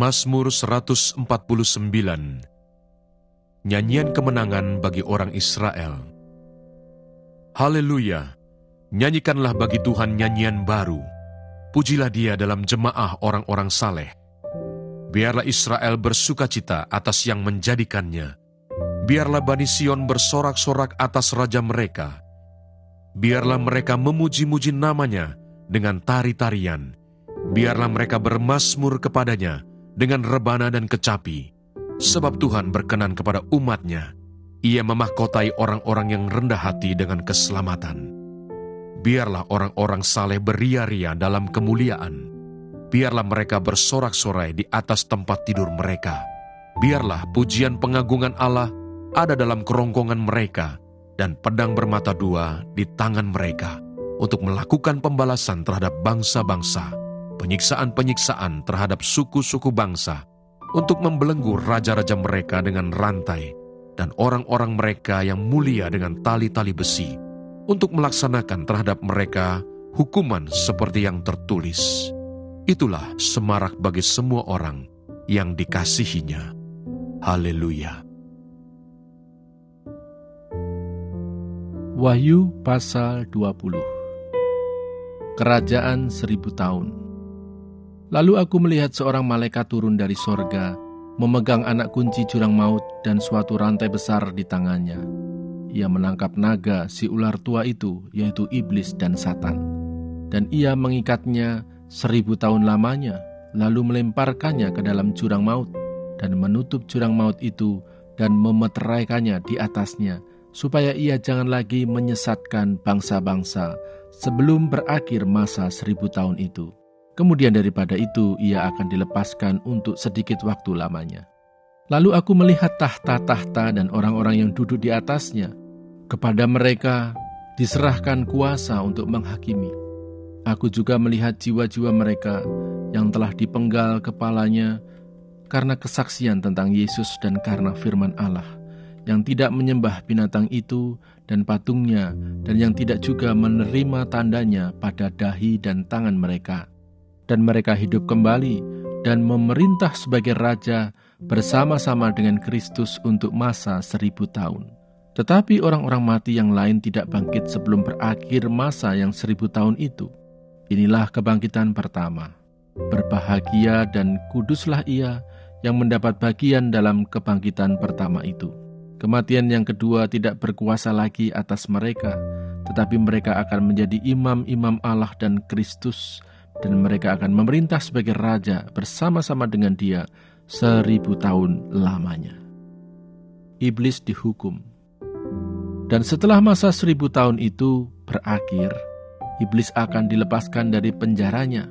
Mazmur 149. Nyanyian kemenangan bagi orang Israel. Haleluya! Nyanyikanlah bagi Tuhan nyanyian baru. Pujilah Dia dalam jemaah orang-orang saleh. Biarlah Israel bersukacita atas yang menjadikannya. Biarlah Bani Sion bersorak-sorak atas Raja mereka. Biarlah mereka memuji-muji namanya dengan tari-tarian. Biarlah mereka bermazmur kepadanya dengan rebana dan kecapi. Sebab Tuhan berkenan kepada umat-Nya. Ia memahkotai orang-orang yang rendah hati dengan keselamatan. Biarlah orang-orang saleh beria-ria dalam kemuliaan. Biarlah mereka bersorak-sorai di atas tempat tidur mereka. Biarlah pujian pengagungan Allah ada dalam kerongkongan mereka, dan pedang bermata dua di tangan mereka, untuk melakukan pembalasan terhadap bangsa-bangsa, penyiksaan-penyiksaan terhadap suku-suku bangsa, untuk membelenggu raja-raja mereka dengan rantai, dan orang-orang mereka yang mulia dengan tali-tali besi, untuk melaksanakan terhadap mereka hukuman seperti yang tertulis. Itulah semarak bagi semua orang yang dikasihinya. Haleluya. Wahyu pasal 20. Kerajaan 1000 tahun. Lalu aku melihat seorang malaikat turun dari sorga, memegang anak kunci jurang maut dan suatu rantai besar di tangannya. Ia menangkap naga, si ular tua itu, yaitu iblis dan Satan. Dan ia mengikatnya 1000 tahun lamanya, lalu melemparkannya ke dalam jurang maut, dan menutup jurang maut itu, dan memeteraikannya di atasnya, supaya ia jangan lagi menyesatkan bangsa-bangsa sebelum berakhir masa 1000 tahun itu. Kemudian daripada itu ia akan dilepaskan untuk sedikit waktu lamanya. Lalu aku melihat tahta-tahta dan orang-orang yang duduk di atasnya. Kepada mereka diserahkan kuasa untuk menghakimi. Aku juga melihat jiwa-jiwa mereka yang telah dipenggal kepalanya karena kesaksian tentang Yesus dan karena firman Allah, yang tidak menyembah binatang itu dan patungnya, dan yang tidak juga menerima tandanya pada dahi dan tangan mereka. Dan mereka hidup kembali dan memerintah sebagai raja bersama-sama dengan Kristus untuk masa 1000 tahun. Tetapi orang-orang mati yang lain tidak bangkit sebelum berakhir masa yang 1000 tahun itu. Inilah kebangkitan pertama. Berbahagia dan kuduslah ia yang mendapat bagian dalam kebangkitan pertama itu. Kematian yang kedua tidak berkuasa lagi atas mereka, tetapi mereka akan menjadi imam-imam Allah dan Kristus, dan mereka akan memerintah sebagai raja bersama-sama dengan Dia 1000 tahun lamanya. Iblis dihukum. Dan setelah masa 1000 tahun itu berakhir, iblis akan dilepaskan dari penjaranya,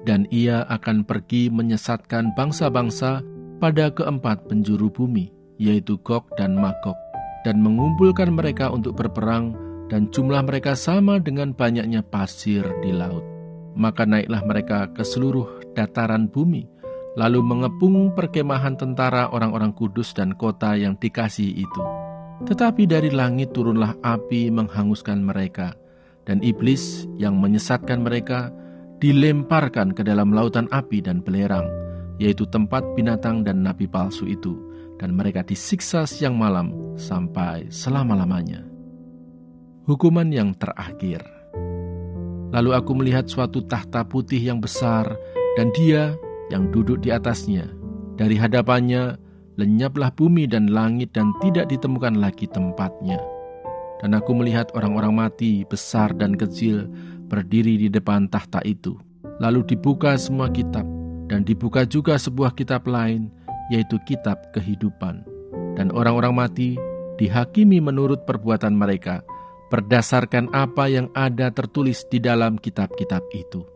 dan ia akan pergi menyesatkan bangsa-bangsa pada keempat penjuru bumi, yaitu Gog dan Magog, dan mengumpulkan mereka untuk berperang, dan jumlah mereka sama dengan banyaknya pasir di laut. Maka naiklah mereka ke seluruh dataran bumi, lalu mengepung perkemahan tentara orang-orang kudus dan kota yang dikasihi itu. Tetapi dari langit turunlah api menghanguskan mereka, dan iblis yang menyesatkan mereka dilemparkan ke dalam lautan api dan belerang, yaitu tempat binatang dan nabi palsu itu, dan mereka disiksa siang malam sampai selama-lamanya. Hukuman yang terakhir. Lalu aku melihat suatu tahta putih yang besar, dan Dia yang duduk di atasnya. Dari hadapannya lenyaplah bumi dan langit, dan tidak ditemukan lagi tempatnya. Dan aku melihat orang-orang mati, besar dan kecil, berdiri di depan tahta itu. Lalu dibuka semua kitab, dan dibuka juga sebuah kitab lain, yaitu kitab kehidupan. Dan orang-orang mati dihakimi menurut perbuatan mereka, berdasarkan apa yang ada tertulis di dalam kitab-kitab itu.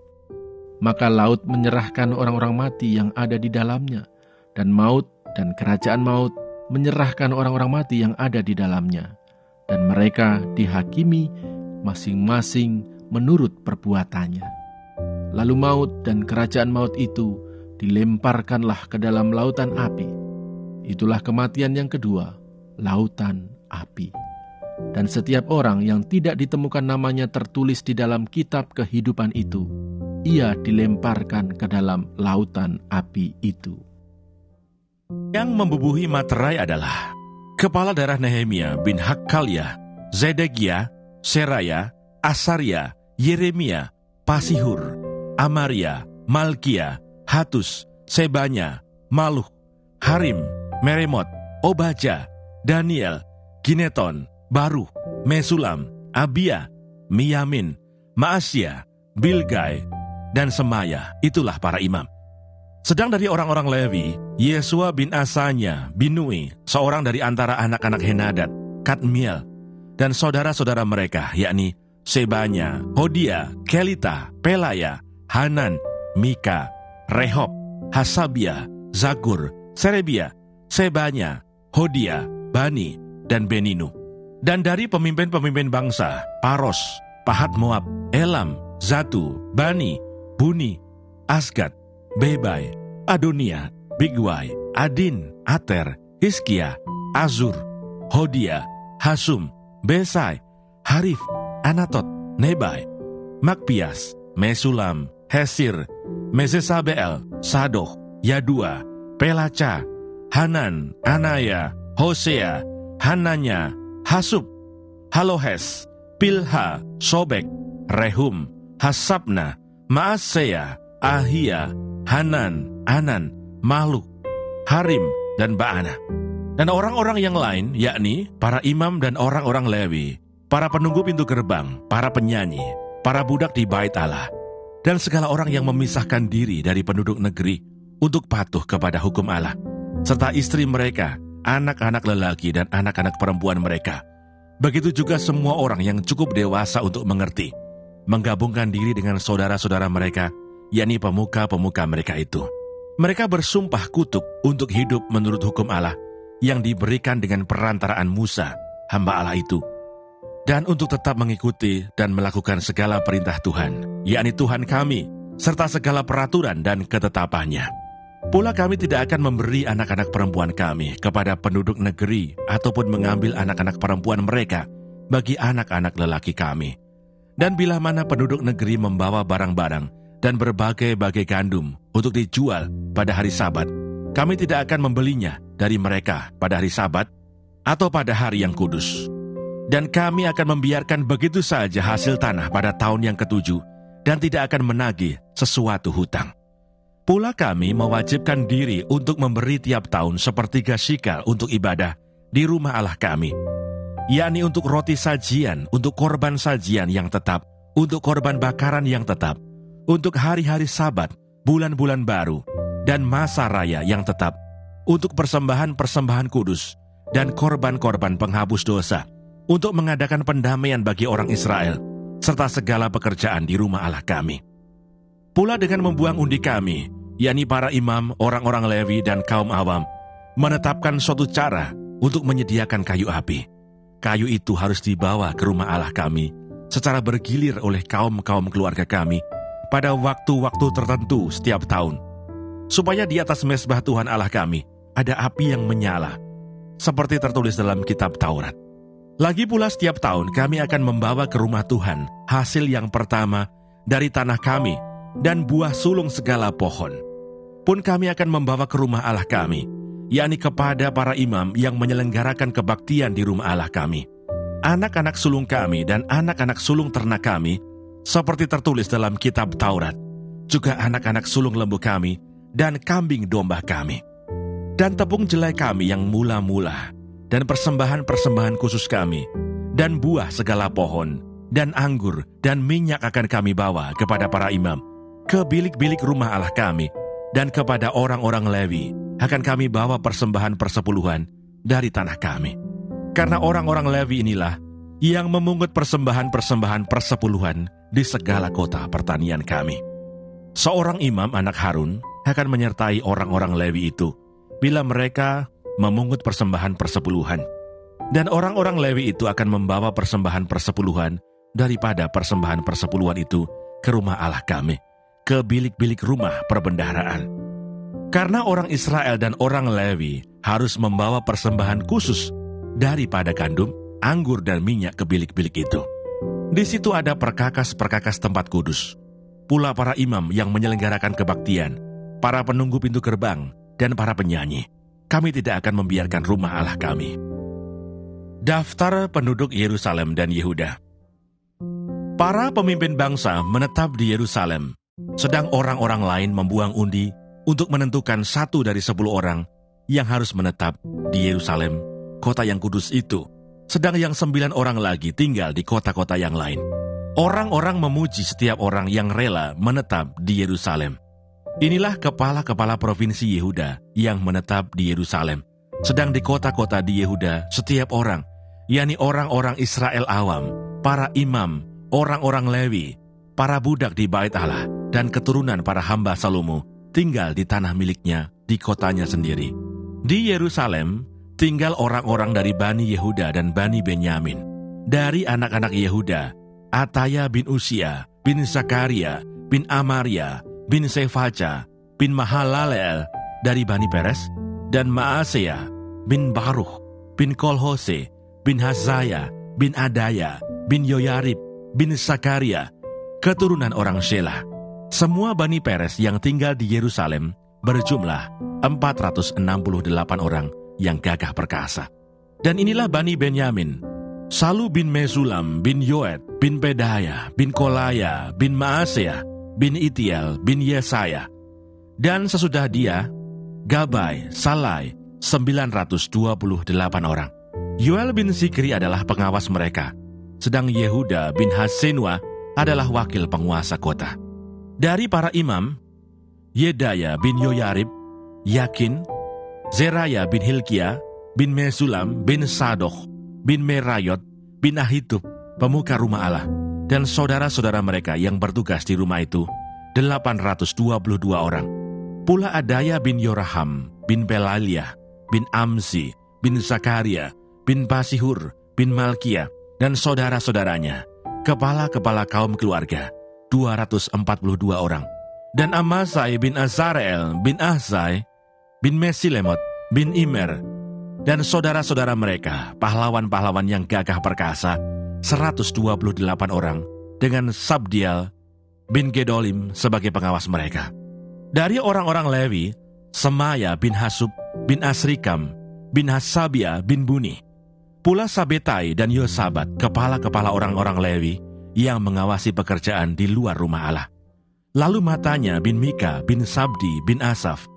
Maka laut menyerahkan orang-orang mati yang ada di dalamnya, dan maut dan kerajaan maut menyerahkan orang-orang mati yang ada di dalamnya. Dan mereka dihakimi masing-masing menurut perbuatannya. Lalu maut dan kerajaan maut itu dilemparkanlah ke dalam lautan api. Itulah kematian yang kedua, lautan api. Dan setiap orang yang tidak ditemukan namanya tertulis di dalam kitab kehidupan itu, ia dilemparkan ke dalam lautan api itu. Yang membubuhi materai adalah kepala daerah Nehemia bin Hakkalia, Zedekia, Seraya, Asaria, Yeremia, Pasihur, Amaria, Malkia, Hatus, Sebanya, Maluh, Harim, Meremot, Obaja, Daniel, Gineton, Baruh, Mesulam, Abia, Miyamin, Maasya, Bilgai, dan Semaya. Itulah para imam. Sedang dari orang-orang Lewi, Yesua bin Asanya, Binui, seorang dari antara anak-anak Henadad, Kadmiel, dan saudara-saudara mereka, yakni Sebanya, Hodia, Kelita, Pelaya, Hanan, Mika, Rehob, Hasabia, Zakur, Serebia, Sebanya, Hodia, Bani, dan Beninu. Dan dari pemimpin-pemimpin bangsa, Paros, Pahat Moab, Elam, Zatu, Bani, Buni, Asgad, Bebai, Adonia, Bigwai, Adin, Ater, Hiskia, Azur, Hodia, Hasum, Besai, Harif, Anatot, Nebai, Makpias, Mesulam, Hesir, Mesesabel, Sadoh, Yadua, Pelaca, Hanan, Anaya, Hosea, Hananya, Hasub, Halohes, Pilha, Sobek, Rehum, Hasabna, Maasea, Ahia, Hanan, Anan, Maluk, Harim, dan Baana. Dan orang-orang yang lain, yakni para imam dan orang-orang Lewi, para penunggu pintu gerbang, para penyanyi, para budak di bait Allah, dan segala orang yang memisahkan diri dari penduduk negeri untuk patuh kepada hukum Allah, serta istri mereka, anak-anak lelaki dan anak-anak perempuan mereka. Begitu juga semua orang yang cukup dewasa untuk mengerti, menggabungkan diri dengan saudara-saudara mereka, yakni pemuka-pemuka mereka itu. Mereka bersumpah kutuk untuk hidup menurut hukum Allah yang diberikan dengan perantaraan Musa, hamba Allah itu, dan untuk tetap mengikuti dan melakukan segala perintah Tuhan, yakni Tuhan kami, serta segala peraturan dan ketetapannya. Pula kami tidak akan memberi anak-anak perempuan kami kepada penduduk negeri ataupun mengambil anak-anak perempuan mereka bagi anak-anak lelaki kami. Dan bila mana penduduk negeri membawa barang-barang dan berbagai-bagai gandum untuk dijual pada hari Sabat, kami tidak akan membelinya dari mereka pada hari Sabat atau pada hari yang kudus. Dan kami akan membiarkan begitu saja hasil tanah pada tahun yang ke-7 dan tidak akan menagih sesuatu hutang. Pula kami mewajibkan diri untuk memberi tiap tahun 1/3 shikal untuk ibadah di rumah Allah kami, yakni untuk roti sajian, untuk korban sajian yang tetap, untuk korban bakaran yang tetap, untuk hari-hari Sabat, bulan-bulan baru, dan masa raya yang tetap, untuk persembahan-persembahan kudus, dan korban-korban penghapus dosa, untuk mengadakan pendamaian bagi orang Israel, serta segala pekerjaan di rumah Allah kami. Pula dengan membuang undi kami, yakni para imam, orang-orang Lewi, dan kaum awam, menetapkan suatu cara untuk menyediakan kayu api. Kayu itu harus dibawa ke rumah Allah kami secara bergilir oleh kaum-kaum keluarga kami pada waktu-waktu tertentu setiap tahun, supaya di atas mezbah Tuhan Allah kami ada api yang menyala, seperti tertulis dalam kitab Taurat. Lagi pula setiap tahun kami akan membawa ke rumah Tuhan hasil yang pertama dari tanah kami dan buah sulung segala pohon. Pun kami akan membawa ke rumah Allah kami, yakni kepada para imam yang menyelenggarakan kebaktian di rumah Allah kami, anak-anak sulung kami dan anak-anak sulung ternak kami, seperti tertulis dalam kitab Taurat, juga anak-anak sulung lembu kami dan kambing domba kami, dan tepung jelai kami yang mula-mula, dan persembahan-persembahan khusus kami, dan buah segala pohon, dan anggur, dan minyak akan kami bawa kepada para imam, ke bilik-bilik rumah Allah kami, dan kepada orang-orang Lewi akan kami bawa persembahan persepuluhan dari tanah kami. Karena orang-orang Lewi inilah yang memungut persembahan-persembahan persepuluhan di segala kota pertanian kami. Seorang imam anak Harun akan menyertai orang-orang Lewi itu bila mereka memungut persembahan persepuluhan. Dan orang-orang Lewi itu akan membawa persembahan persepuluhan daripada persembahan persepuluhan itu ke rumah Allah kami, ke bilik-bilik rumah perbendaharaan. Karena orang Israel dan orang Lewi harus membawa persembahan khusus daripada gandum, anggur, dan minyak ke bilik-bilik itu. Di situ ada perkakas-perkakas tempat kudus. Pula para imam yang menyelenggarakan kebaktian, para penunggu pintu gerbang, dan para penyanyi. kami tidak akan membiarkan rumah Allah kami. Daftar penduduk Yerusalem dan Yehuda. Para pemimpin bangsa menetap di Yerusalem, sedang orang-orang lain membuang undi untuk menentukan 1 dari 10 orang yang harus menetap di Yerusalem, kota yang kudus itu, sedang yang 9 orang lagi tinggal di kota-kota yang lain. Orang-orang memuji setiap orang yang rela menetap di Yerusalem. Inilah kepala-kepala provinsi Yehuda yang menetap di Yerusalem, sedang di kota-kota di Yehuda setiap orang, yakni orang-orang Israel awam, para imam, orang-orang Lewi, para budak di Bait Allah, dan keturunan para hamba Salomo tinggal di tanah miliknya di kotanya sendiri. Di Yerusalem tinggal orang-orang dari Bani Yehuda dan Bani Benyamin. Dari anak-anak Yehuda, Ataya bin Usia, bin Zakaria, bin Amaria, bin Sefaja, bin Mahalaleel dari Bani Peres, dan Maaseya, bin Baruch, bin Kolhose, bin Hazaya, bin Adaya, bin Yoyarib, bin Zakaria, keturunan orang Shelah. Semua Bani Peres yang tinggal di Yerusalem berjumlah 468 orang yang gagah perkasa. Dan inilah Bani Benyamin, Salu bin Mesulam, bin Yoed, bin Pedaya, bin Kolaya, bin Maaseya, bin Itiel, bin Yesaya. Dan sesudah dia, Gabai, Salai, 928 orang. Yoel bin Zikri adalah pengawas mereka, sedang Yehuda bin Hasenua adalah wakil penguasa kota. Dari para imam, Yedaya bin Yoyarib, Yakin, Zeraya bin Hilkia, bin Mesulam, bin Sadoch, bin Merayot, bin Ahitub, pemuka rumah Allah, dan saudara-saudara mereka yang bertugas di rumah itu, 822 orang. Pula Adaya bin Yoraham, bin Pelaliah, bin Amzi, bin Zakaria, bin Pasihur, bin Malkia, dan saudara-saudaranya, kepala-kepala kaum keluarga, 242 orang. Dan Amasai bin Azareel, bin Ahzai, bin Mesilemot, bin Imer, dan saudara-saudara mereka, pahlawan-pahlawan yang gagah perkasa, 128 orang, dengan Sabdiel bin Gedolim sebagai pengawas mereka. Dari orang-orang Lewi, Semaya bin Hasub, bin Asrikam, bin Hasabia bin Buni. Pula Sabetai dan Yosabat, kepala-kepala orang-orang Lewi, yang mengawasi pekerjaan di luar rumah Allah. Lalu Matanya bin Mika bin Sabdi bin Asaf,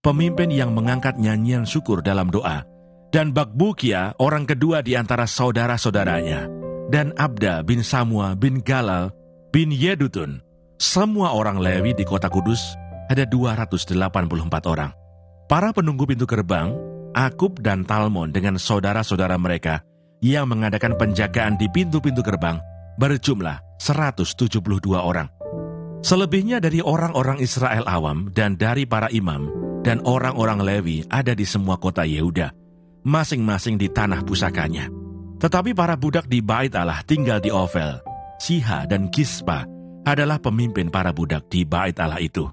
pemimpin yang mengangkat nyanyian syukur dalam doa, dan Bakbukia, orang kedua di antara saudara-saudaranya, dan Abda bin Samua bin Galal bin Yedutun. Semua orang Lewi di kota kudus ada 284 orang. Para penunggu pintu gerbang, Akub dan Talmon dengan saudara-saudara mereka yang mengadakan penjagaan di pintu-pintu gerbang berjumlah 172 orang. Selebihnya dari orang-orang Israel awam dan dari para imam dan orang-orang Lewi ada di semua kota Yehuda, masing-masing di tanah pusakanya. Tetapi para budak di Bait Allah tinggal di Ofel. Siha dan Kispa adalah pemimpin para budak di Bait Allah itu.